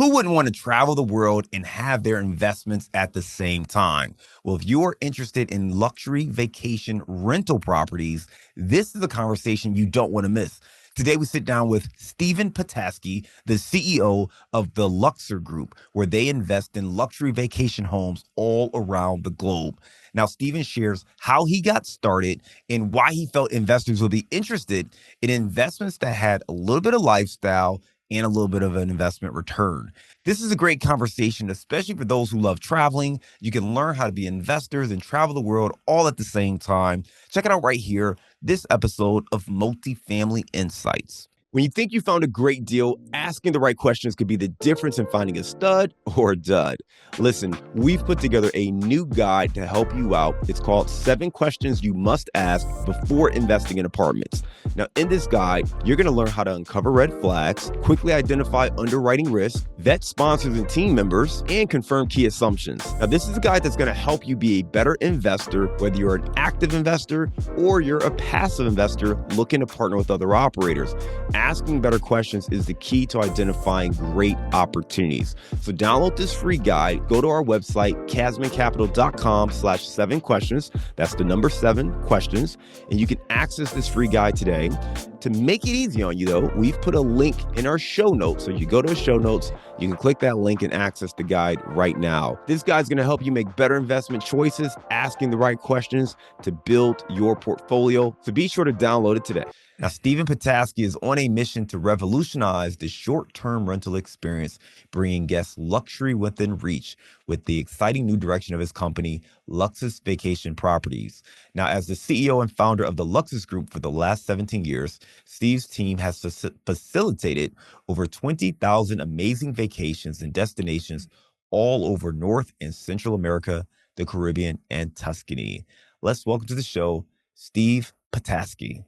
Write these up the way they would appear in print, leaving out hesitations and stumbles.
Who wouldn't want to travel the world and have their investments at the same time? Well, if you're interested in luxury vacation rental properties, this is a conversation you don't want to miss. Today, we sit down with Stephen Petasky, the CEO of the Luxus Group, where they invest in luxury vacation homes all around the globe. Now, Stephen shares how he got started and why he felt investors would be interested in investments that had a little bit of lifestyle and a little bit of an investment return. This is a great conversation, especially for those who love traveling. You can learn how to be investors and travel the world all at the same time. Check it out right here, this episode of Multifamily Insights. When you think you found a great deal, asking the right questions could be the difference in finding a stud or a dud. Listen, we've put together a new guide to help you out. It's called 7 Questions You Must Ask Before Investing in Apartments. Now, in this guide, you're going to learn how to uncover red flags, quickly identify underwriting risk, vet sponsors and team members, and confirm key assumptions. Now, this is a guide that's going to help you be a better investor, whether you're an active investor or you're a passive investor looking to partner with other operators. Asking better questions is the key to identifying great opportunities. So download this free guide, go to our website, casmoncapital.com/7 questions. That's the number 7 questions. And you can access this free guide today. To make it easy on you though, we've put a link in our show notes. So you go to the show notes, you can click that link and access the guide right now. This guide's going to help you make better investment choices, asking the right questions to build your portfolio. So be sure to download it today. Now, Stephen Petasky is on a mission to revolutionize the short-term rental experience, bringing guests luxury within reach with the exciting new direction of his company, Luxus Vacation Properties. Now, as the CEO and founder of the Luxus Group for the last 17 years, Steve's team has facilitated over 20,000 amazing vacations and destinations all over North and Central America, the Caribbean, and Tuscany. Let's welcome to the show, Steve Petasky.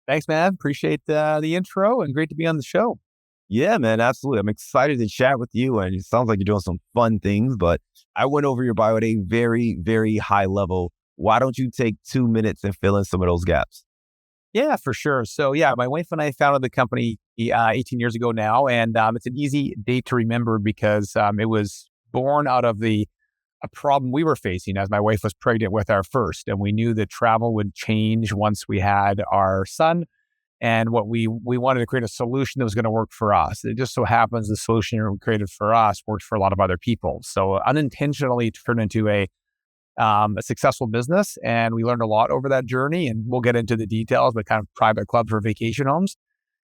Thanks, man. Appreciate the intro and great to be on the show. Yeah, man, absolutely. I'm excited to chat with you. And it sounds like you're doing some fun things, but I went over your bio at a very, very high level. Why don't you take 2 minutes and fill in some of those gaps? Yeah, for sure. So yeah, my wife and I founded the company 18 years ago now. And it's an easy date to remember because it was born out of a problem we were facing as my wife was pregnant with our first. And we knew that travel would change once we had our son. And what we wanted to create a solution that was going to work for us. It just so happens the solution we created for us worked for a lot of other people. So unintentionally turned into a successful business. And we learned a lot over that journey. And we'll get into the details, but kind of private club for vacation homes.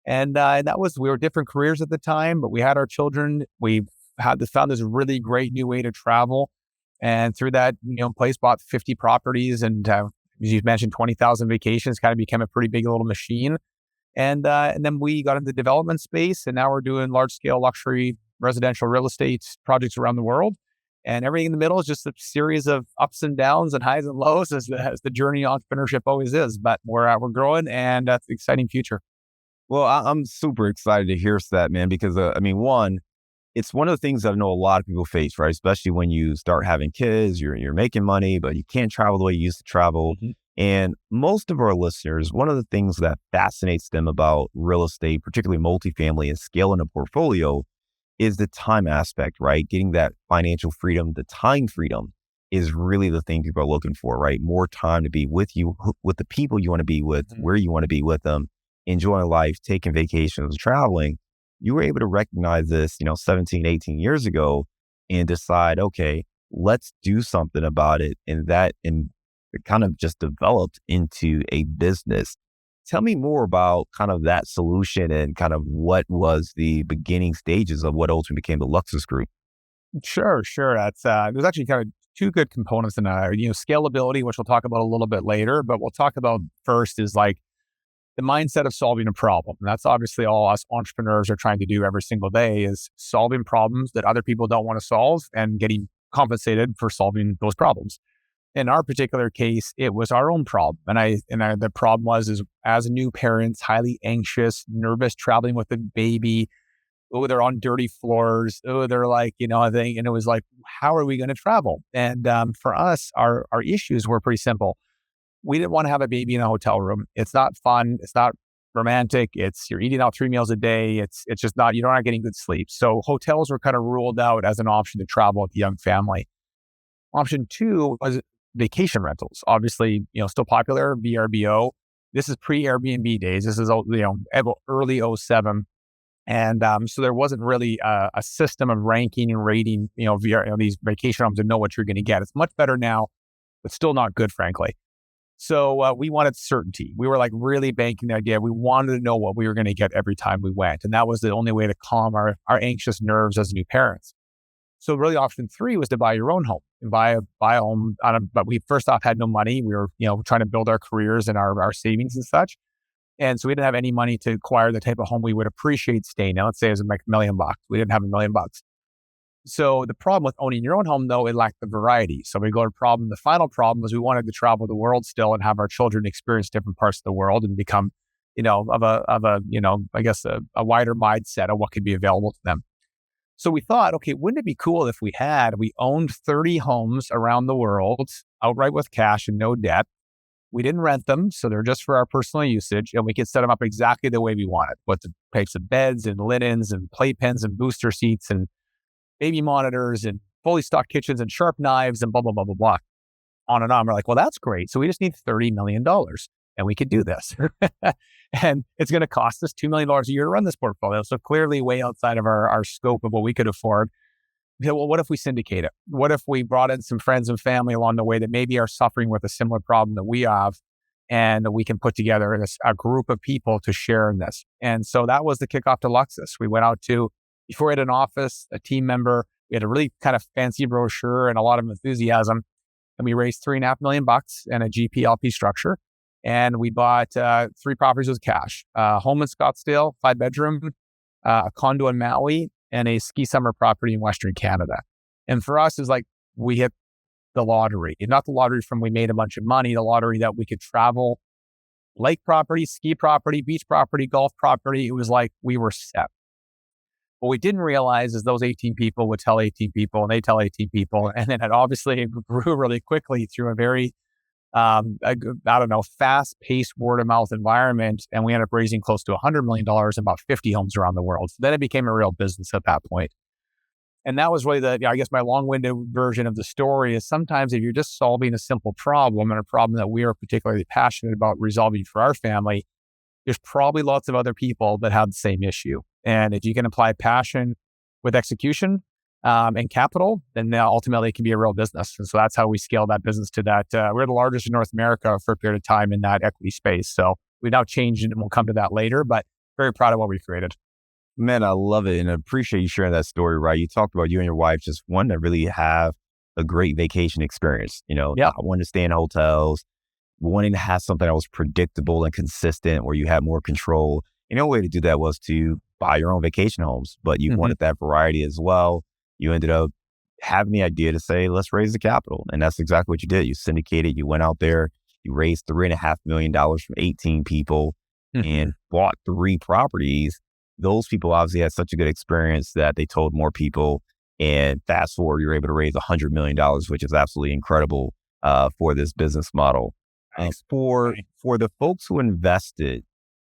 And we were different careers at the time, but we had our children. We found this really great new way to travel. And through that, place bought 50 properties and as you mentioned, 20,000 vacations, kind of became a pretty big little machine. And then we got into the development space and now we're doing large scale luxury residential real estate projects around the world. And everything in the middle is just a series of ups and downs and highs and lows as the journey of entrepreneurship always is. But we're growing and that's an exciting future. Well, I'm super excited to hear that, man, because one, it's one of the things that I know a lot of people face, right? Especially when you start having kids, you're making money, but you can't travel the way you used to travel. Mm-hmm. And most of our listeners, one of the things that fascinates them about real estate, particularly multifamily and scaling a portfolio, is the time aspect, right? Getting that financial freedom, the time freedom is really the thing people are looking for, right? More time to be with you, with the people you want to be with, mm-hmm. where you want to be with them, enjoying life, taking vacations, traveling. You were able to recognize this, 17, 18 years ago and decide, okay, let's do something about it. And it kind of just developed into a business. Tell me more about kind of that solution and kind of what was the beginning stages of what ultimately became the Luxus Group. Sure. That's there's actually kind of 2 good components in that. Scalability, which we'll talk about a little bit later, but we'll talk about first is like the mindset of solving a problem. And that's obviously all us entrepreneurs are trying to do every single day is solving problems that other people don't want to solve and getting compensated for solving those problems. In our particular case, it was our own problem. And the problem was as new parents, highly anxious, nervous, traveling with a baby. Oh, they're on dirty floors. Oh, they're like, and it was like, how are we going to travel? And for us, our issues were pretty simple. We didn't want to have a baby in a hotel room. It's not fun. It's not romantic. You're eating out 3 meals a day. It's just not, you're not getting good sleep. So hotels were kind of ruled out as an option to travel with the young family. Option two was vacation rentals. Obviously, still popular, VRBO. This is pre-Airbnb days. This is, early '07. And so there wasn't really a system of ranking and rating, these vacation homes to know what you're going to get. It's much better now, but still not good, frankly. So we wanted certainty. We were like really banking the idea. We wanted to know what we were going to get every time we went. And that was the only way to calm our anxious nerves as new parents. So really option three was to buy your own home and buy a home. But we first off had no money. We were, trying to build our careers and our savings and such. And so we didn't have any money to acquire the type of home we would appreciate staying in. Let's say it was like $1 million. We didn't have $1 million. So the problem with owning your own home, though, it lacked the variety. So we go to problem. The final problem was we wanted to travel the world still and have our children experience different parts of the world and become, of a wider mindset of what could be available to them. So we thought, okay, wouldn't it be cool if we owned 30 homes around the world outright with cash and no debt. We didn't rent them, so they're just for our personal usage, and we could set them up exactly the way we wanted, with the types of beds and linens and playpens and booster seats and baby monitors and fully stocked kitchens and sharp knives and blah, blah, blah, blah, blah. On and on. We're like, well, that's great. So we just need $30 million and we could do this. And it's going to cost us $2 million a year to run this portfolio. So clearly way outside of our scope of what we could afford. We said, well, what if we syndicate it? What if we brought in some friends and family along the way that maybe are suffering with a similar problem that we have, and we can put together a group of people to share in this? And so that was the kickoff to Luxus. We went out before we had an office, a team member, we had a really kind of fancy brochure and a lot of enthusiasm. And we raised $3.5 million in a GP-LP structure. And we bought 3 properties with cash, a home in Scottsdale, 5-bedroom, a condo in Maui, and a ski summer property in Western Canada. And for us, it's like we hit the lottery. Not the lottery from we made a bunch of money, the lottery that we could travel, lake property, ski property, beach property, golf property. It was like we were set. What we didn't realize is those 18 people would tell 18 people, and they tell 18 people. And then it obviously grew really quickly through a very, fast-paced word-of-mouth environment. And we ended up raising close to $100 million in about 50 homes around the world. So then it became a real business at that point. And that was really my long-winded version of the story is sometimes if you're just solving a simple problem and a problem that we are particularly passionate about resolving for our family, there's probably lots of other people that have the same issue. And if you can apply passion with execution and capital, then ultimately it can be a real business. And so that's how we scaled that business to that. We're the largest in North America for a period of time in that equity space. So we've now changed it, and we'll come to that later, but very proud of what we created. Man, I love it. And I appreciate you sharing that story, right? You talked about you and your wife just wanting to really have a great vacation experience, Yeah. wanting to stay in hotels, wanting to have something that was predictable and consistent where you had more control. And the only way to do that was to buy your own vacation homes, but you wanted that variety as well. You ended up having the idea to say, let's raise the capital. And that's exactly what you did. You syndicated, you went out there, you raised $3.5 million from 18 people and bought 3 properties. Those people obviously had such a good experience that they told more people. And fast forward, you're able to raise $100 million, which is absolutely incredible for this business model. For the folks who invested,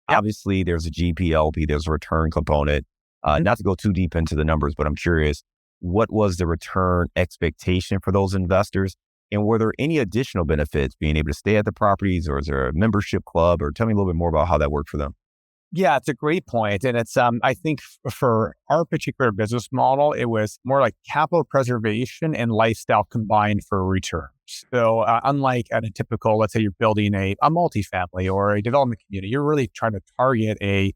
obviously there's a GPLP, there's a return component. Not to go too deep into the numbers, but I'm curious, what was the return expectation for those investors? And were there any additional benefits being able to stay at the properties, or is there a membership club? Or tell me a little bit more about how that worked for them. Yeah, it's a great point. And it's, I think for our particular business model, it was more like capital preservation and lifestyle combined for returns. So unlike at a typical, let's say you're building a multifamily or a development community, you're really trying to target a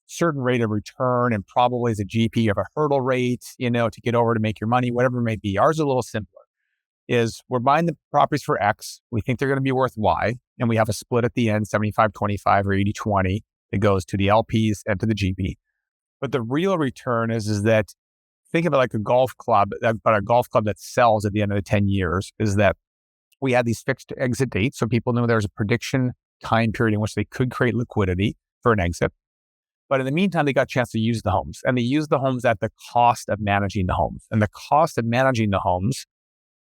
certain rate of return and probably as a GP of a hurdle rate, to get over to make your money, whatever it may be. Ours is a little simpler. Is we're buying the properties for X. We think they're going to be worth Y. And we have a split at the end, 75-25 or 80-20. That goes to the LPs and to the GP. But the real return is that, think of it like a golf club, but a golf club that sells at the end of the 10 years, is that we had these fixed exit dates. So people knew there was a prediction time period in which they could create liquidity for an exit. But in the meantime, they got a chance to use the homes, and they used the homes at the cost of managing the homes. And the cost of managing the homes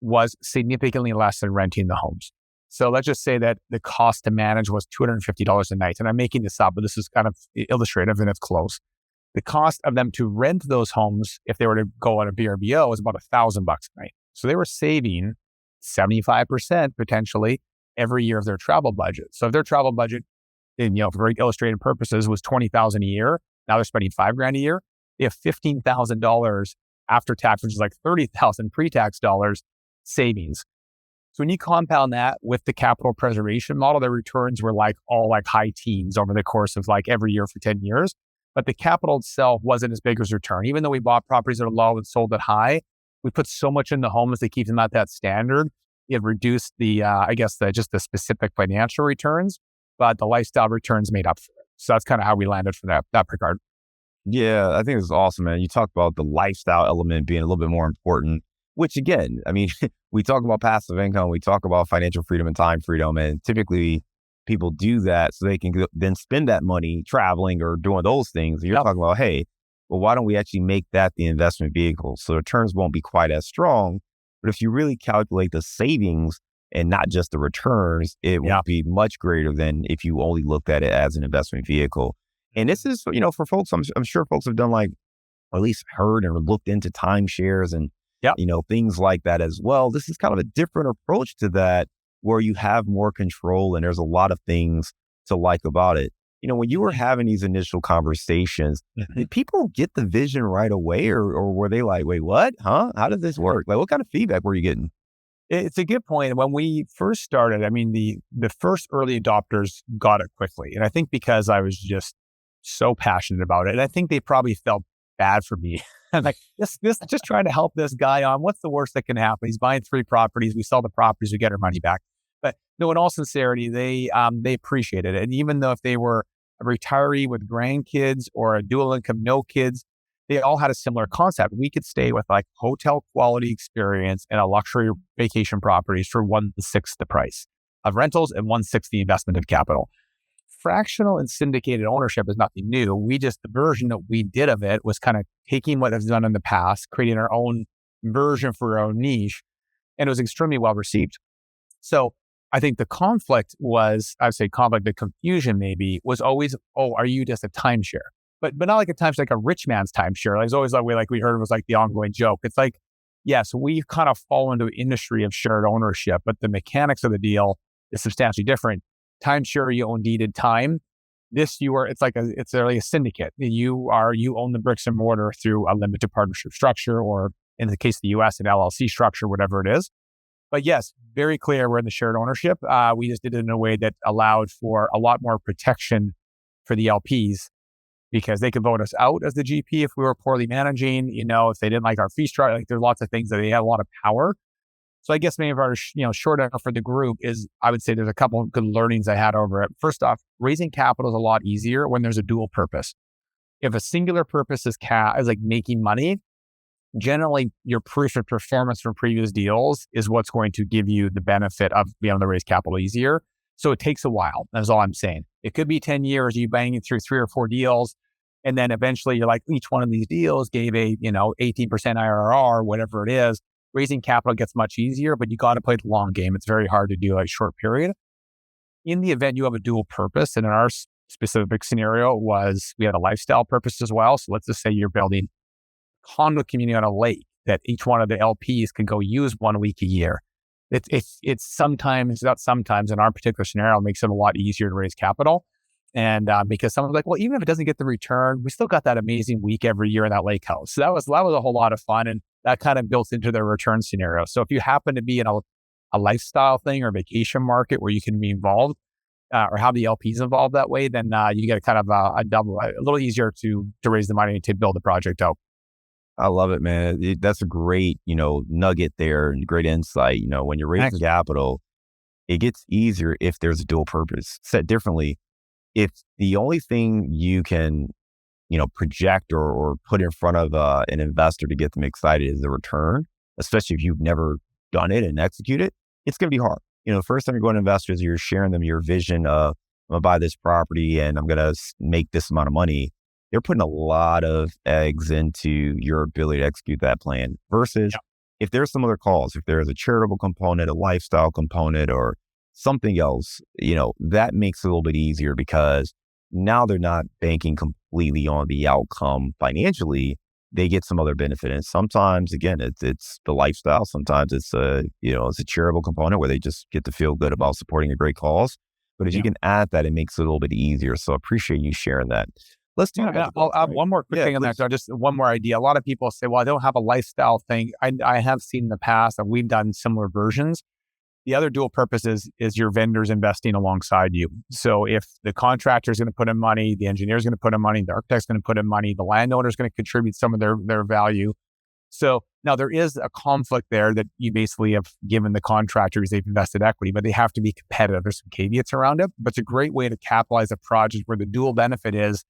was significantly less than renting the homes. So let's just say that the cost to manage was $250 a night. And I'm making this up, but this is kind of illustrative and it's close. The cost of them to rent those homes, if they were to go on a VRBO, was about $1,000 a night. So they were saving 75% potentially every year of their travel budget. So if their travel budget, for very illustrative purposes, was $20,000 a year, now they're spending $5,000 a year. They have $15,000 after tax, which is like $30,000 pre-tax dollars savings. So when you compound that with the capital preservation model, their returns were all high teens over the course of every year for 10 years. But the capital itself wasn't as big as return. Even though we bought properties that are low and sold at high, we put so much in the homes to keep them at that standard. It reduced just the specific financial returns, but the lifestyle returns made up for it. So that's kind of how we landed for that regard. Yeah, I think it's awesome, man. You talked about the lifestyle element being a little bit more important, which again, I mean, we talk about passive income, we talk about financial freedom and time freedom, and typically people do that so they can then spend that money traveling or doing those things. And you're talking about, hey, well, why don't we actually make that the investment vehicle? So the returns won't be quite as strong. But if you really calculate the savings and not just the returns, it will be much greater than if you only looked at it as an investment vehicle. And this is, for folks, I'm sure folks have done or at least heard and looked into timeshares and, things like that as well. This is kind of a different approach to that where you have more control and there's a lot of things to like about it. When you were having these initial conversations, did people get the vision right away or were they like, wait, what? Huh? How did this work? What kind of feedback were you getting? It's a good point. When we first started, I mean, the first early adopters got it quickly. And I think because I was just so passionate about it, and I think they probably felt bad for me. I'm like, this just trying to help this guy on. What's the worst that can happen? He's buying 3 properties. We sell the properties, we get our money back. But no, in all sincerity, they appreciated it. And even though if they were a retiree with grandkids or a dual income, no kids, they all had a similar concept. We could stay with hotel quality experience and a luxury vacation properties for 1/6 the price of rentals and 1/6 the investment of capital. Fractional and syndicated ownership is nothing new. The version that we did of it was kind of taking what has done in the past, creating our own version for our own niche, and it was extremely well received. So I think the confusion maybe was always, oh, are you just a timeshare? But not like a timeshare, like a rich man's timeshare. It's always that way, we heard it was the ongoing joke. It's yes, we've kind of fallen into an industry of shared ownership, but the mechanics of the deal is substantially different. Timeshare, you own deeded time. It's really a syndicate. You own the bricks and mortar through a limited partnership structure, or in the case of the US, an LLC structure, whatever it is. But yes, very clear we're in the shared ownership. We just did it in a way that allowed for a lot more protection for the LPs because they could vote us out as the GP if we were poorly managing, if they didn't like our fee structure. There's lots of things that they had a lot of power. So I guess maybe our short answer for the group is I would say there's a couple of good learnings I had over it. First off, raising capital is a lot easier when there's a dual purpose. If a singular purpose is making money, generally your proof of performance from previous deals is what's going to give you the benefit of being able to raise capital easier. So it takes a while. That's all I'm saying. It could be 10 years, you banging through 3 or 4 deals. And then eventually you're each one of these deals gave a, 18% IRR, whatever it is. Raising capital gets much easier, but you got to play the long game. It's very hard to do a short period. In the event you have a dual purpose, and in our specific scenario we had a lifestyle purpose as well. So let's just say you're building a condo community on a lake that each one of the LPs can go use 1 week a year. It's sometimes, not sometimes, in our particular scenario, it makes it a lot easier to raise capital. And because someone's like, well, even if it doesn't get the return, we still got that amazing week every year in that lake house. So that was a whole lot of fun. And that kind of built into their return scenario. So if you happen to be in a lifestyle thing or vacation market where you can be involved or have the LPs involved that way, then you get kind of a little easier to raise the money to build the project out. I love it, man. That's a great, nugget there and great insight. When you're raising capital, it gets easier if there's a dual purpose. Said differently, if the only thing you can project or put in front of an investor to get them excited is the return, especially if you've never done it and executed, it's going to be hard. The first time you're going to investors, you're sharing them your vision of, I'm going to buy this property and I'm going to make this amount of money. They're putting a lot of eggs into your ability to execute that plan versus if there's some other calls, if there's a charitable component, a lifestyle component, or something else, that makes it a little bit easier because now they're not banking completely on the outcome financially. They get some other benefit. And sometimes, again, it's the lifestyle. Sometimes it's a charitable component where they just get to feel good about supporting a great cause. But if you Yeah. can add that, it makes it a little bit easier. So I appreciate you sharing that. Let's talk about Yeah, the I'll goals, add right? one more quick Yeah, thing on that. please. So just one more idea. A lot of people say, well, I don't have a lifestyle thing. I have seen in the past, and we've done similar versions. The other dual purpose is your vendors investing alongside you. So if the contractor is going to put in money, the engineer is going to put in money, the architect's going to put in money, the landowner is going to contribute some of their value. So now there is a conflict there that you basically have given the contractors, they've invested equity, but they have to be competitive. There's some caveats around it, but it's a great way to capitalize a project where the dual benefit is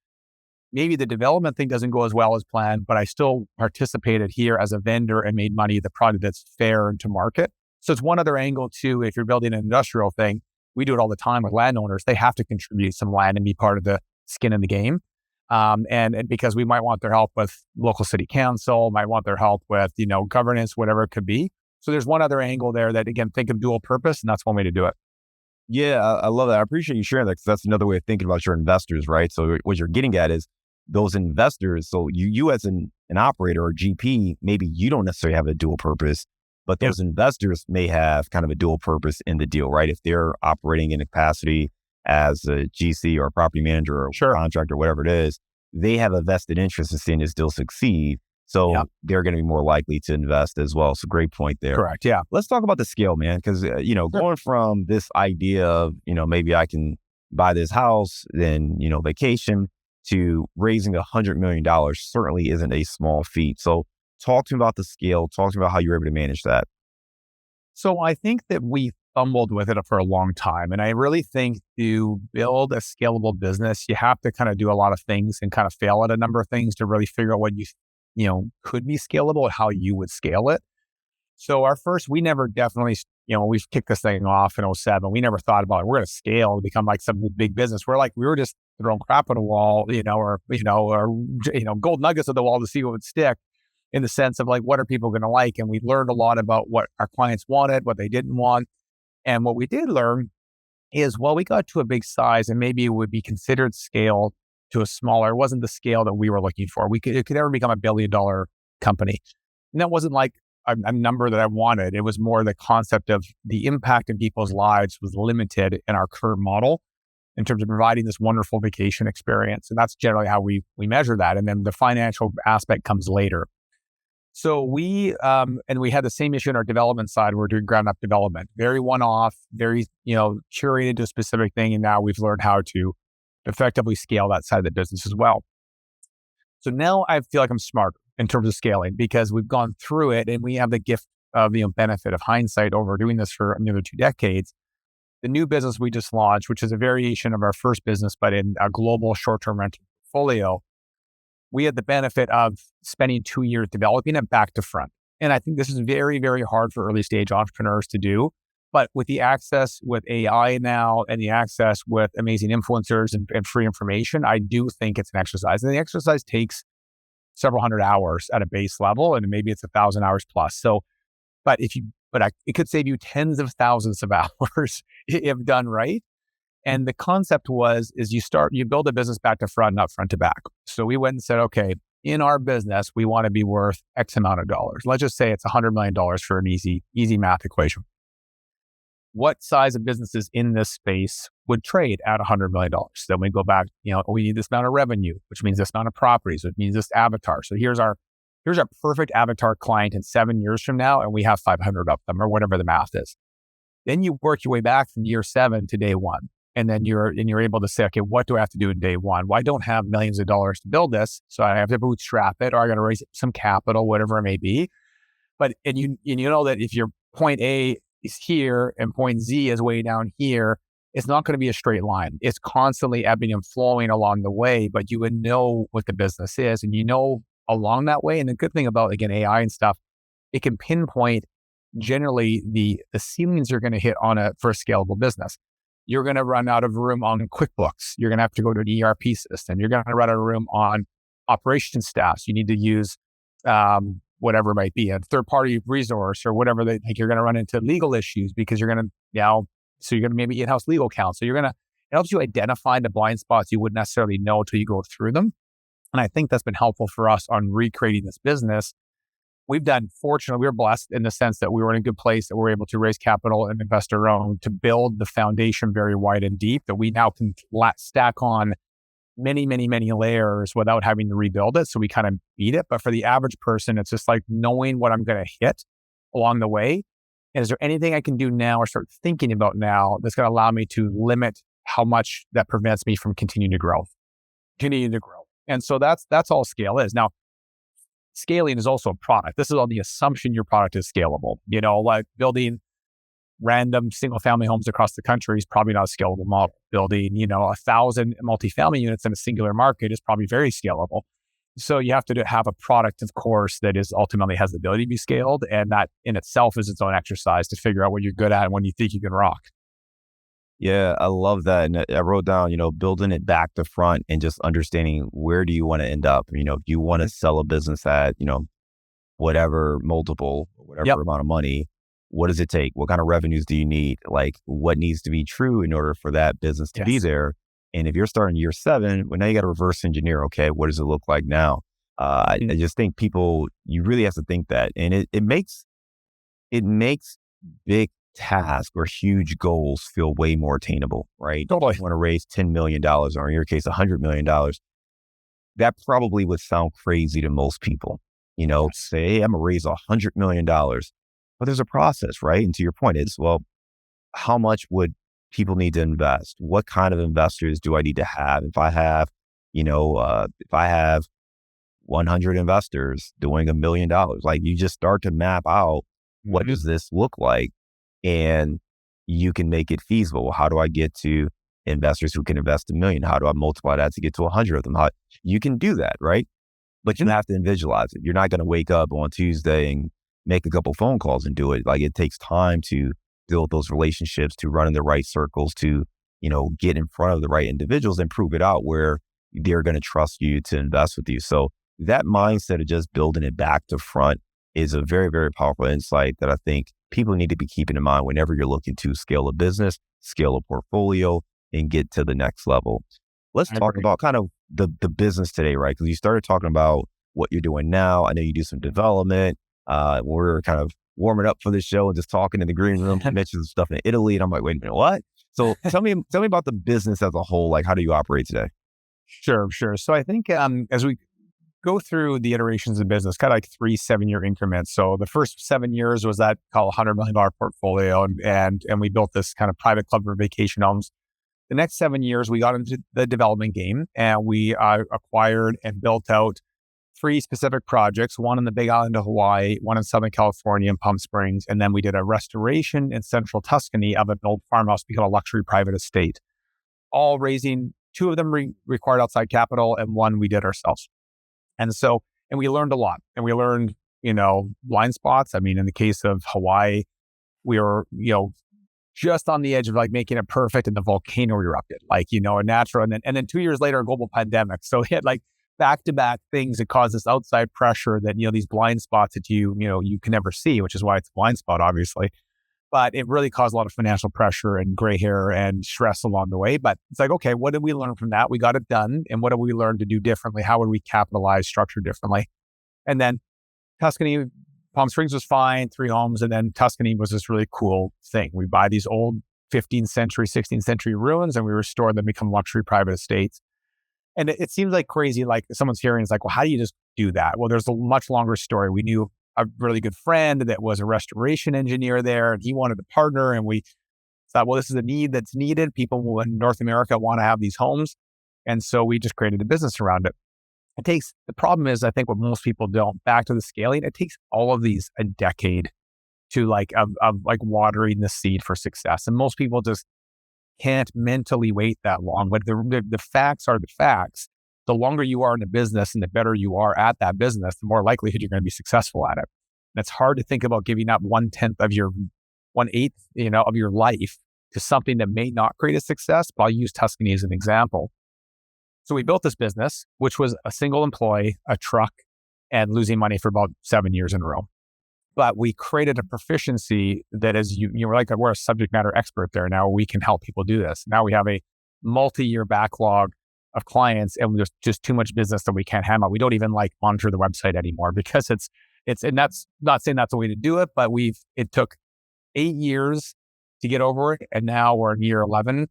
maybe the development thing doesn't go as well as planned, but I still participated here as a vendor and made money, the product that's fair to market. So it's one other angle too. If you're building an industrial thing, we do it all the time with landowners. They have to contribute some land and be part of the skin in the game. And because we might want their help with local city council, might want their help with, governance, whatever it could be. So there's one other angle there that, again, think of dual purpose, and that's one way to do it. Yeah, I love that. I appreciate you sharing that because that's another way of thinking about your investors, right? So what you're getting at is those investors. So you as an operator or GP, maybe you don't necessarily have a dual purpose, but Yeah, those investors may have kind of a dual purpose in the deal, right? If they're operating in a capacity as a GC or a property manager or sure. contractor, whatever it is, they have a vested interest in seeing this deal succeed. Yeah, So they're going to be more likely to invest as well. So great point there. correct. Yeah. Let's talk about the scale, man, because Sure. going from this idea of maybe I can buy this house, then vacation, to raising $100 million certainly isn't a small feat. So talk to me about the scale. Talk to me about how you were able to manage that. So I think that we fumbled with it for a long time. And I really think to build a scalable business, you have to kind of do a lot of things and kind of fail at a number of things to really figure out what could be scalable and how you would scale it. So we never definitely, we've kicked this thing off in '07. We never thought about it. We're going to scale to become like some big business. We were just throwing crap at a wall, or gold nuggets at the wall to see what would stick, in the sense of like, what are people going to like? And we learned a lot about what our clients wanted, what they didn't want. And what we did learn is, well, we got to a big size and maybe it would be considered scale to a smaller. It wasn't the scale that we were looking for. It could never become a $1 billion company. And that wasn't like a number that I wanted. It was more the concept of the impact in people's lives was limited in our current model in terms of providing this wonderful vacation experience. And that's generally how we measure that. And then the financial aspect comes later. So and we had the same issue in our development side. We're doing ground up development, very one-off, very, curated to a specific thing. And now we've learned how to effectively scale that side of the business as well. So now I feel like I'm smarter in terms of scaling because we've gone through it and we have the gift of the benefit of hindsight over doing this for another 2 decades. The new business we just launched, which is a variation of our first business, but in a global short-term rental portfolio, we had the benefit of spending 2 years developing it back to front. And I think this is very, very hard for early stage entrepreneurs to do. But with the access with AI now and the access with amazing influencers and free information, I do think it's an exercise. And the exercise takes several hundred hours at a base level, and maybe it's 1,000 hours plus. So, it could save you tens of thousands of hours if done right. And the concept is you build a business back to front, not front to back. So we went and said, okay, in our business, we want to be worth X amount of dollars. Let's just say it's $100 million for an easy math equation. What size of businesses in this space would trade at $100 million? Then we go back, we need this amount of revenue, which means this amount of properties, which means this avatar. So here's our perfect avatar client in 7 years from now, and we have 500 of them or whatever the math is. Then you work your way back from year 7 to day 1. And then you're able to say, okay, what do I have to do in day 1? Well, I don't have millions of dollars to build this, so I have to bootstrap it, or I got to raise some capital, whatever it may be. But you know that if your point A is here and point Z is way down here, it's not going to be a straight line. It's constantly ebbing and flowing along the way, but you would know what the business is, and along that way. And the good thing about, again, AI and stuff, it can pinpoint generally the ceilings you're going to hit for a scalable business. You're going to run out of room on QuickBooks. You're going to have to go to an ERP system. You're going to run out of room on operations staffs. You need to use whatever it might be, a third-party resource or whatever. You're going to run into legal issues because you're going to now So you're going to maybe in-house legal counsel. It helps you identify the blind spots you wouldn't necessarily know until you go through them. And I think that's been helpful for us on recreating this business. Fortunately, we were blessed in the sense that we were in a good place that we're able to raise capital and invest our own to build the foundation very wide and deep that we now can stack on many, many, many layers without having to rebuild it. So we kind of beat it. But for the average person, it's just like knowing what I'm going to hit along the way. And is there anything I can do now or start thinking about now that's going to allow me to limit how much that prevents me from continuing to grow? And so that's all scale is. Now, scaling is also a product. This is on the assumption your product is scalable. Like building random single family homes across the country is probably not a scalable model. Building, 1,000 multifamily units in a singular market is probably very scalable. So you have to have a product, of course, that is ultimately has the ability to be scaled. And that in itself is its own exercise to figure out what you're good at and when you think you can rock. Yeah, I love that. And I wrote down, building it back to front and just understanding where do you want to end up? If you want to sell a business at, whatever multiple, whatever amount of money, what does it take? What kind of revenues do you need? Like what needs to be true in order for that business to be there? And if you're starting year 7, well, now you got to reverse engineer. Okay, what does it look like now? I just think you really have to think that. And it makes big tasks or huge goals feel way more attainable, right? Totally. You want to raise $10 million, or in your case, $100 million. That probably would sound crazy to most people, say, hey, I'm going to raise $100 million. But there's a process, right? And to your point, it's, well, how much would people need to invest? What kind of investors do I need to have? If I have, if I have 100 investors doing $1 million, like you just start to map out what does this look like? And you can make it feasible. How do I get to investors who can invest $1 million? How do I multiply that to get to 100 of them? You can do that, right? But you have to visualize it. You're not going to wake up on Tuesday and make a couple phone calls and do it. Like it takes time to build those relationships, to run in the right circles, to, get in front of the right individuals and prove it out where they're going to trust you to invest with you. So that mindset of just building it back to front is a very, very powerful insight that I think people need to be keeping in mind whenever you're looking to scale a business, scale a portfolio, and get to the next level. Let's talk about kind of the business today, right? Because you started talking about what you're doing now. I know you do some development. We're kind of warming up for the show and just talking in the green room. You mentioned some stuff in Italy, and I'm like, wait a minute, what? So tell me about the business as a whole. Like, how do you operate today? Sure. So I think as we go through the iterations of business, kind of like 3 7-year increments. So the first 7 years was that called $100 million portfolio, and we built this kind of private club for vacation homes. The next 7 years, we got into the development game, and we acquired and built out 3 specific projects, one on the Big Island of Hawaii, one in Southern California in Palm Springs, and then we did a restoration in central Tuscany of an old farmhouse become a luxury private estate, all raising 2 of them required outside capital, and 1 we did ourselves. And we learned a lot, and we learned, blind spots. I mean, in the case of Hawaii, we were, just on the edge of like making it perfect, and the volcano erupted, like, a natural, and then 2 years later, a global pandemic. So it had like back-to-back things that caused this outside pressure that, these blind spots that you can never see, which is why it's a blind spot, obviously. But it really caused a lot of financial pressure and gray hair and stress along the way. But it's like, okay, what did we learn from that? We got it done. And what did we learn to do differently? How would we capitalize, structure differently? And then Tuscany, Palm Springs was fine, 3 homes. And then Tuscany was this really cool thing. We buy these old 15th century, 16th century ruins, and we restore them, become luxury private estates. And it seems like crazy, like someone's hearing, it's like, well, how do you just do that? Well, there's a much longer story. We knew a really good friend that was a restoration engineer there, and he wanted to partner. And we thought, well, this is a need that's needed. People in North America want to have these homes. And so we just created a business around it. The problem is, I think what most people don't, back to the scaling, it takes all of these a decade to like watering the seed for success. And most people just can't mentally wait that long. But the facts are the facts. The longer you are in a business and the better you are at that business, the more likelihood you're going to be successful at it. And it's hard to think about giving up 1/10 of your 1/8, of your life to something that may not create a success. But I'll use Tuscany as an example. So we built this business, which was a single employee, a truck, and losing money for about 7 years in a row. but we created a proficiency that is, we're like, we're a subject matter expert there. Now we can help people do this. Now we have a multi-year backlog of clients, and there's just too much business that we can't handle. We don't even like monitor the website anymore because and that's not saying that's the way to do it, but it took 8 years to get over it. And now we're in year 11.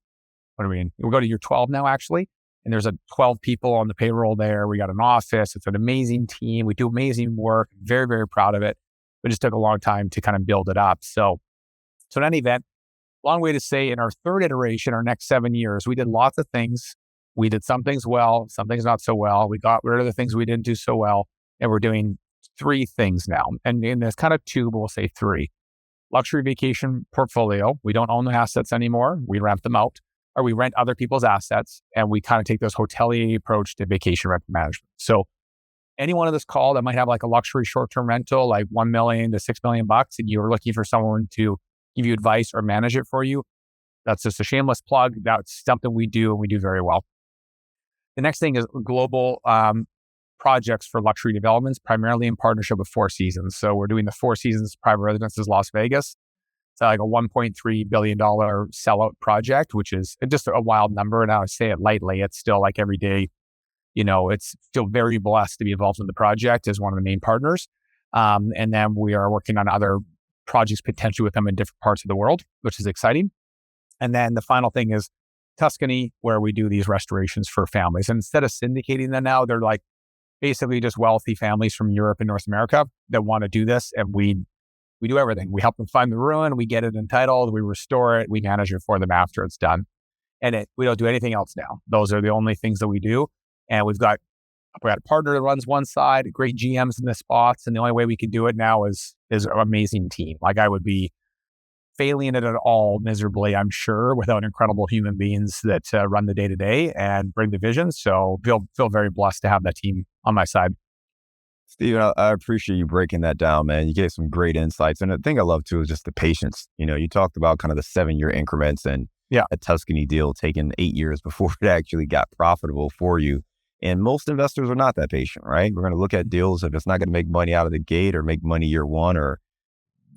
What do we mean? We'll go to year 12 now, actually. And there's 12 people on the payroll there. We got an office. It's an amazing team. We do amazing work. Very, very proud of it. It just took a long time to kind of build it up. So in any event, long way to say, in our third iteration, our next 7 years, we did lots of things. We did some things well, some things not so well. We got rid of the things we didn't do so well. And we're doing 3 things now. And there's kind of 2, but we'll say 3. Luxury vacation portfolio. We don't own the assets anymore. We rent them out, or we rent other people's assets, and we kind of take this hotelier approach to vacation rental management. So anyone on this call that might have like a luxury short-term rental, like $1 million to $6 million bucks, and you're looking for someone to give you advice or manage it for you, that's just a shameless plug. That's something we do, and we do very well. The next thing is global projects for luxury developments, primarily in partnership with Four Seasons. So we're doing the Four Seasons Private Residences Las Vegas. It's like a $1.3 billion sellout project, which is just a wild number. And I would say it lightly. It's still like every day, it's still very blessed to be involved in the project as one of the main partners. And then we are working on other projects potentially with them in different parts of the world, which is exciting. And then the final thing is Tuscany, where we do these restorations for families. And instead of syndicating them now, they're like basically just wealthy families from Europe and North America that want to do this. And we do everything. We help them find the ruin, we get it entitled, we restore it, we manage it for them after it's done. And we don't do anything else now. Those are the only things that we do. And we got a partner that runs one side, great GMs in the spots. And the only way we can do it now is an amazing team. Like, I would be failing it at all miserably, I'm sure, without incredible human beings that run the day-to-day and bring the vision. So feel very blessed to have that team on my side. Steven, I appreciate you breaking that down, man. You gave some great insights. And the thing I love too is just the patience. You talked about kind of the 7-year increments, and a Tuscany deal taking 8 years before it actually got profitable for you. And most investors are not that patient, right? We're going to look at deals if it's not going to make money out of the gate or make money year 1, or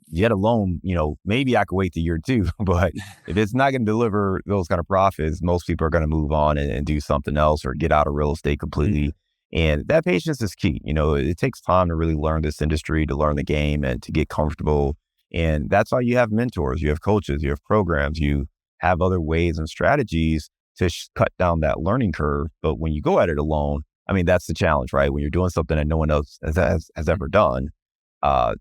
yet alone, maybe I could wait to year 2, but if it's not going to deliver those kind of profits, most people are going to move on and do something else or get out of real estate completely. And that patience is key. It takes time to really learn this industry, to learn the game, and to get comfortable. And that's why you have mentors, you have coaches, you have programs, you have other ways and strategies to cut down that learning curve. But when you go at it alone, that's the challenge, right? When you're doing something that no one else has ever done,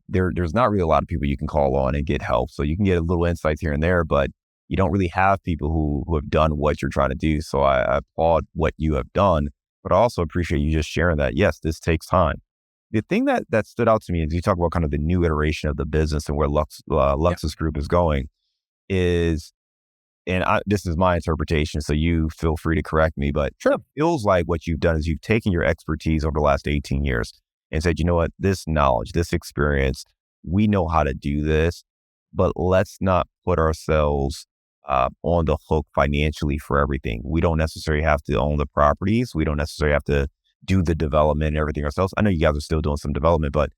there's not really a lot of people you can call on and get help. So you can get a little insights here and there, but you don't really have people who have done what you're trying to do. So I applaud what you have done, but I also appreciate you just sharing that. Yes, this takes time. The thing that stood out to me as you talk about kind of the new iteration of the business and where Luxus Group is going is, and this is my interpretation, so you feel free to correct me, but it feels like what you've done is you've taken your expertise over the last 18 years and said, you know what, this knowledge, this experience, we know how to do this, but let's not put ourselves on the hook financially for everything. We don't necessarily have to own the properties. We don't necessarily have to do the development and everything ourselves. I know you guys are still doing some development, but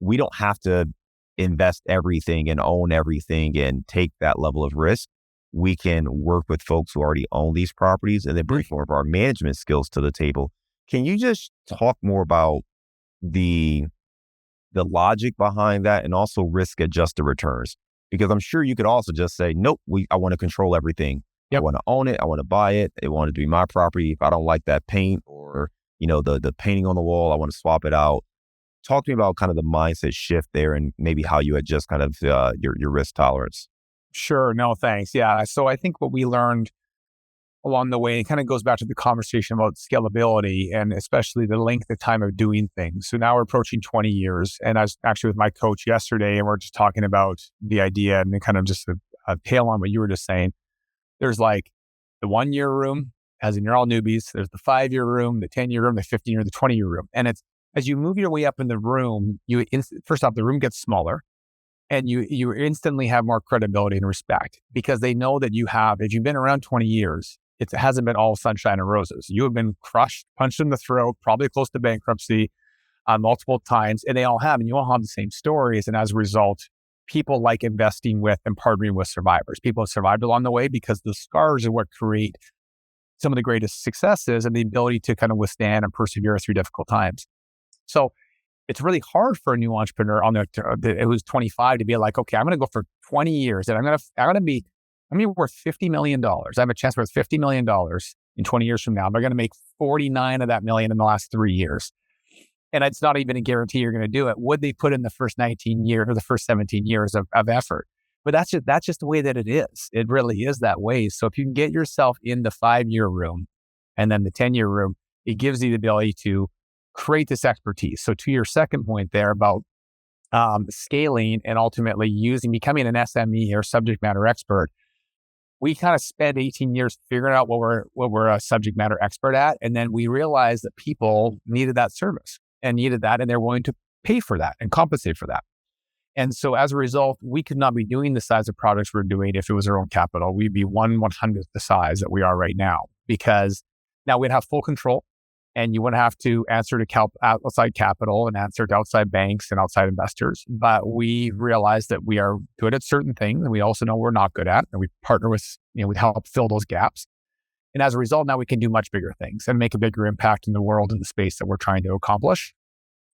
we don't have to invest everything and own everything and take that level of risk. We can work with folks who already own these properties and then bring more of our management skills to the table. Can you just talk more about the logic behind that and also risk adjusted returns? Because I'm sure you could also just say, nope, I want to control everything. I want to own it. I want to buy it. I want it to be my property. If I don't like that paint or, the painting on the wall, I want to swap it out. Talk to me about kind of the mindset shift there and maybe how you adjust kind of your risk tolerance. Sure. No, thanks. Yeah. So I think what we learned along the way, it kind of goes back to the conversation about scalability and especially the length of time of doing things. So now we're approaching 20 years. And I was actually with my coach yesterday, and we're just talking about the idea and kind of just a tail on what you were just saying. There's like the 1-year room, as in you're all newbies. There's the 5-year room, the 10-year room, the 15-year, the 20-year room. And it's as you move your way up in the room, first off, the room gets smaller. And you instantly have more credibility and respect because they know that if you've been around 20 years, it hasn't been all sunshine and roses. You have been crushed, punched in the throat, probably close to bankruptcy. multiple times, and they all have, and you all have the same stories. And as a result, people like investing with and partnering with survivors. People have survived along the way because the scars are what create some of the greatest successes and the ability to kind of withstand and persevere through difficult times. So it's really hard for a new entrepreneur who's 25 to be like, okay, I'm going to go for 20 years and I'm going to be worth $50 million. I have a chance worth $50 million in 20 years from now. But I'm going to make 49 of that million in the last 3 years. And it's not even a guarantee you're going to do it. Would they put in the first 19 years or the first 17 years of effort? But that's just the way that it is. It really is that way. So if you can get yourself in the 5-year room and then the 10-year room, it gives you the ability to create this expertise. So to your second point there about scaling and ultimately becoming an SME or subject matter expert, we kind of spent 18 years figuring out what we're a subject matter expert at. And then we realized that people needed that service and they're willing to pay for that and compensate for that. And so as a result, we could not be doing the size of products we're doing if it was our own capital. We'd be 1/100th the size that we are right now, because now we'd have full control and you wouldn't have to answer to outside capital and answer to outside banks and outside investors. But we realized that we are good at certain things and we also know we're not good at, and we partner with, we help fill those gaps. And as a result, now we can do much bigger things and make a bigger impact in the world and the space that we're trying to accomplish.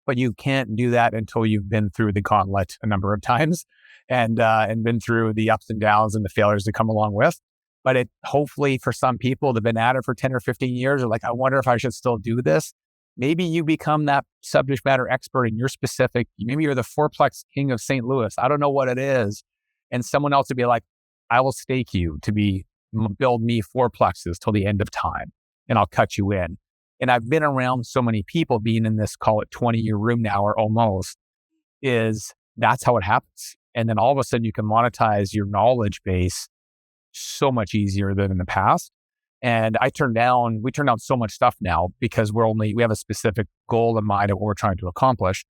But you can't do that until you've been through the gauntlet a number of times and been through the ups and downs and the failures that come along with. But it hopefully for some people that have been at it for 10 or 15 years are like, I wonder if I should still do this. Maybe you become that subject matter expert in your specific, maybe you're the fourplex king of St. Louis. I don't know what it is. And someone else would be like, I will stake you to build me fourplexes till the end of time and I'll cut you in. And I've been around so many people being in this, call it 20-year room now or almost, that's how it happens. And then all of a sudden you can monetize your knowledge base so much easier than in the past. And we turn down so much stuff now because we have a specific goal in mind of what we're trying to accomplish.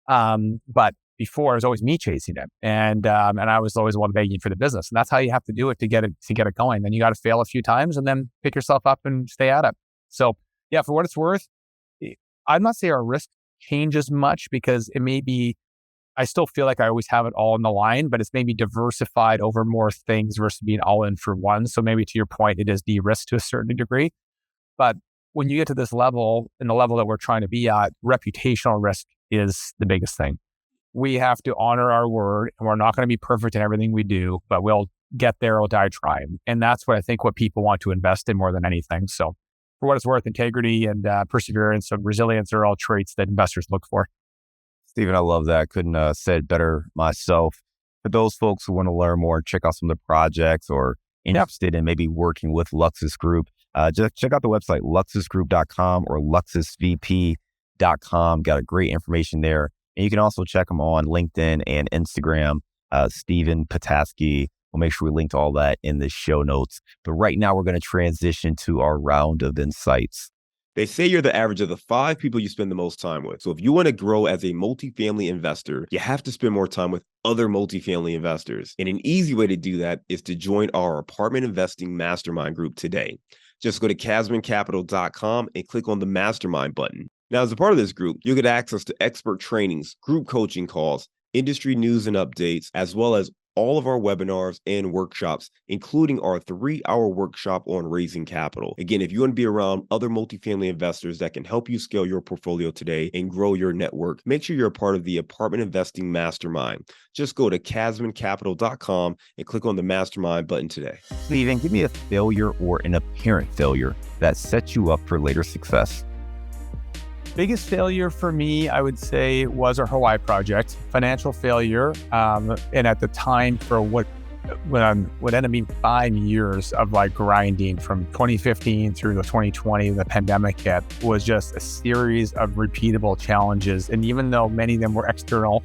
But before it was always me chasing it. And I was always the one begging for the business. And that's how you have to do it to get it going. Then you got to fail a few times and then pick yourself up and stay at it. So yeah, for what it's worth, I'm not saying our risk changes much because I still feel like I always have it all in the line, but it's maybe diversified over more things versus being all in for one. So maybe to your point, it is de-risked to a certain degree. But when you get to this level and the level that we're trying to be at, reputational risk is the biggest thing. We have to honor our word, and we're not going to be perfect in everything we do, but we'll get there or die trying. And that's what people want to invest in more than anything. So for what it's worth, integrity and perseverance and resilience are all traits that investors look for. Stephen, I love that. Couldn't have said better myself. For those folks who want to learn more, check out some of the projects or interested in maybe working with Luxus Group, just check out the website, luxusgroup.com or luxusvp.com. Got a great information there. And you can also check them on LinkedIn and Instagram, Stephen Petasky. We'll make sure we link to all that in the show notes. But right now, we're going to transition to our round of insights. They say you're the average of the 5 people you spend the most time with. So if you want to grow as a multifamily investor, you have to spend more time with other multifamily investors. And an easy way to do that is to join our apartment investing mastermind group today. Just go to casmoncapital.com and click on the mastermind button. Now, as a part of this group, you'll get access to expert trainings, group coaching calls, industry news and updates, as well as all of our webinars and workshops, including our 3-hour workshop on raising capital. Again, if you want to be around other multifamily investors that can help you scale your portfolio today and grow your network, make sure you're a part of the Apartment Investing Mastermind. Just go to casmoncapital.com and click on the Mastermind button today. Stephen, give me a failure or an apparent failure that sets you up for later success. Biggest failure for me, I would say, was our Hawaii project. Financial failure, and at the time for what ended up being 5 years of grinding from 2015 through the 2020, the pandemic hit, was just a series of repeatable challenges. And even though many of them were external,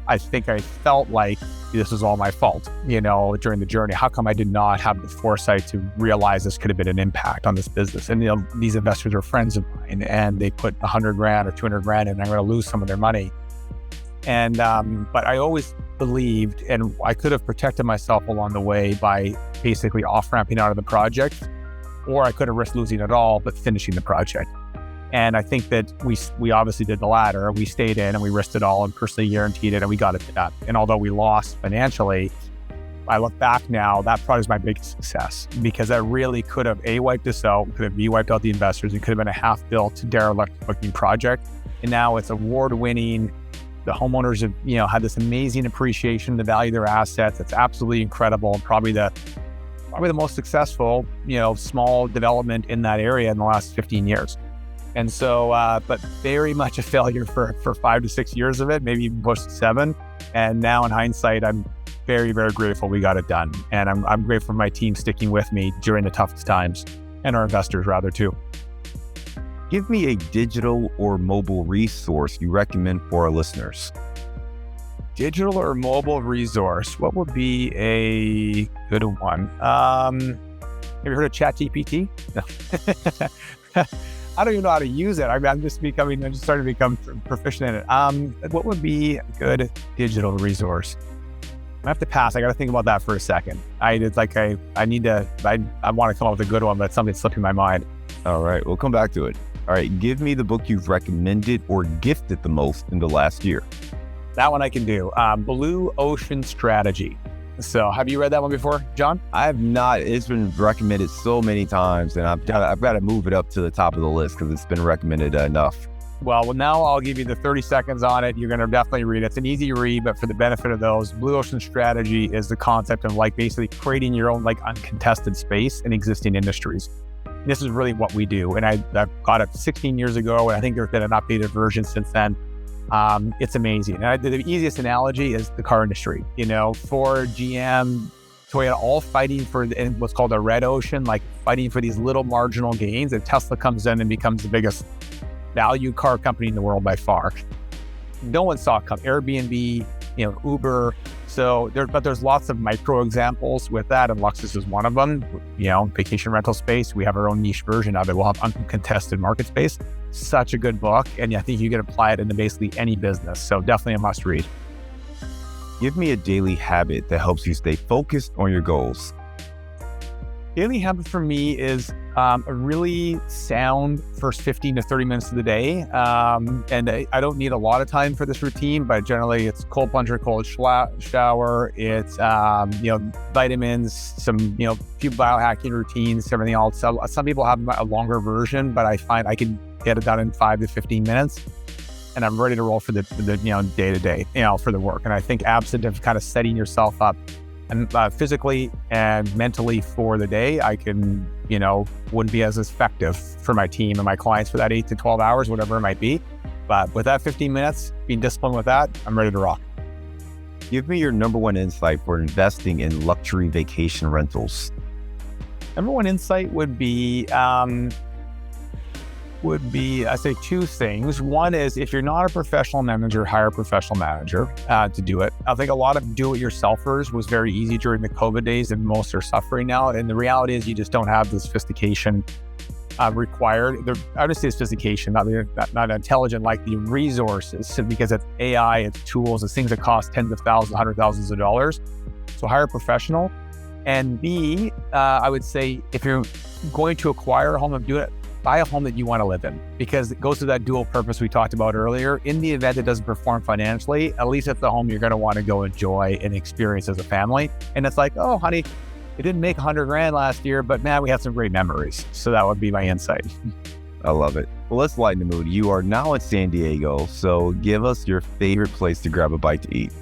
I think I felt like this was all my fault, during the journey. How come I did not have the foresight to realize this could have been an impact on this business? And these investors are friends of mine, and they put $100,000 or $200,000 in, and I'm going to lose some of their money. And but I always believed, and I could have protected myself along the way by basically off-ramping out of the project, or I could have risked losing it all, but finishing the project. And I think that we obviously did the latter. We stayed in and we risked it all and personally guaranteed it and we got it done. And although we lost financially, I look back now, that probably is my biggest success because that really could have A, wiped us out, could have B, wiped out the investors. It could have been a half-built derelict looking project. And now it's award-winning. The homeowners have, had this amazing appreciation, the value of their assets. It's absolutely incredible and probably the most successful, small development in that area in the last 15 years. And so, but very much a failure for 5 to 6 years of it, maybe even close to 7. And now in hindsight, I'm very, very grateful we got it done. And I'm grateful for my team sticking with me during the toughest times, and our investors rather too. Give me a digital or mobile resource you recommend for our listeners. Digital or mobile resource? What would be a good one? Have you heard of ChatGPT? No. I don't even know how to use it. I'm just starting to become proficient in it. What would be a good digital resource? I have to pass. I got to think about that for a second. I want to come up with a good one, but something's slipping my mind. All right, we'll come back to it. All right, give me the book you've recommended or gifted the most in the last year. That one I can do. Blue Ocean Strategy. So have you read that one before, John? I have not. It's been recommended so many times, and I've got to move it up to the top of the list because it's been recommended enough. Well, now I'll give you the 30 seconds on it. You're going to definitely read it. It's an easy read, but for the benefit of those, Blue Ocean Strategy is the concept of basically creating your own uncontested space in existing industries. This is really what we do. And I got it 16 years ago, and I think there's been an updated version since then. It's amazing. And the easiest analogy is the car industry. Ford, GM, Toyota, all fighting for what's called a red ocean, fighting for these little marginal gains. And Tesla comes in and becomes the biggest value car company in the world by far. No one saw it come. Airbnb, Uber. So there's lots of micro examples with that, and Luxus is one of them. Vacation rental space. We have our own niche version of it. We'll have uncontested market space. Such a good book, and I think you can apply it into basically any business. So definitely a must read. Give me a daily habit that helps you stay focused on your goals. Daily habit for me is a really sound first 15 to 30 minutes of the day. And I don't need a lot of time for this routine, but generally it's cold plunge or cold shower. It's, vitamins, some, few biohacking routines, everything else. So some people have a longer version, but I find I can get it done in 5 to 15 minutes. And I'm ready to roll for the day to day, for the work. And I think absent of kind of setting yourself up and physically and mentally for the day, I can, wouldn't be as effective for my team and my clients for that 8 to 12 hours, whatever it might be. But with that 15 minutes, being disciplined with that, I'm ready to rock. Give me your number one insight for investing in luxury vacation rentals. Number one insight would be, I say 2 things. One is if you're not a professional manager, hire a professional manager to do it. I think a lot of do-it-yourselfers was very easy during the COVID days, and most are suffering now. And the reality is you just don't have the sophistication required. I would say sophistication, not intelligent, like the resources, because it's AI, it's tools, it's things that cost tens of thousands, hundred thousands of dollars. So hire a professional. And B, I would say if you're going to acquire a home, buy a home that you want to live in, because it goes to that dual purpose we talked about earlier. In the event it doesn't perform financially, at least it's the home you're going to want to go enjoy and experience as a family. And it's like, oh, honey, it didn't make $100,000 last year, but man, we had some great memories. So that would be my insight. I love it. Well, let's lighten the mood. You are now in San Diego, so give us your favorite place to grab a bite to eat.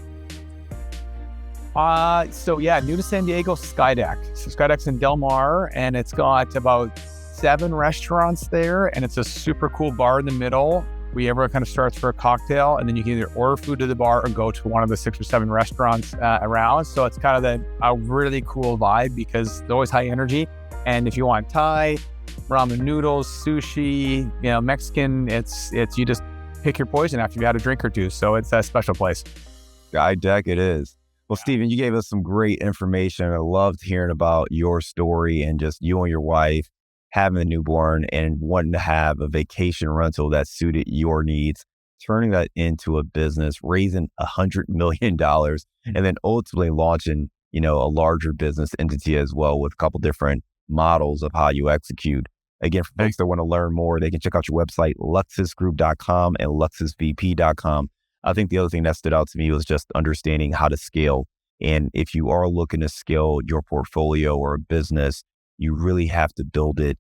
New to San Diego, Skydeck. So Skydeck's in Del Mar, and it's got about 7 restaurants there, and it's a super cool bar in the middle where everyone kind of starts for a cocktail, and then you can either order food to the bar or go to one of the 6 or 7 restaurants around. So it's kind of a really cool vibe because it's always high energy. And if you want Thai, ramen noodles, sushi, Mexican, it's you just pick your poison after you've had a drink or two. So it's a special place. Skydeck it is. Well, Stephen, you gave us some great information. I loved hearing about your story and just you and your wife having a newborn and wanting to have a vacation rental that suited your needs, turning that into a business, raising $100 million, and then ultimately launching, a larger business entity as well with a couple different models of how you execute. Again, for folks that want to learn more, they can check out your website, luxusgroup.com and luxusvp.com. I think the other thing that stood out to me was just understanding how to scale. And if you are looking to scale your portfolio or a business, you really have to build it,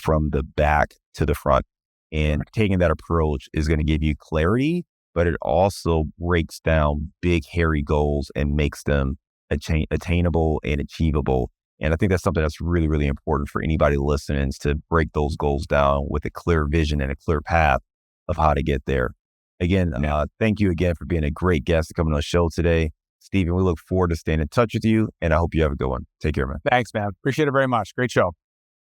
from the back to the front. And taking that approach is going to give you clarity, but it also breaks down big, hairy goals and makes them attainable and achievable. And I think that's something that's really, really important for anybody listening, is to break those goals down with a clear vision and a clear path of how to get there. Again, thank you again for being a great guest to come on the show today. Stephen, we look forward to staying in touch with you, and I hope you have a good one. Take care, man. Thanks, man. Appreciate it very much. Great show.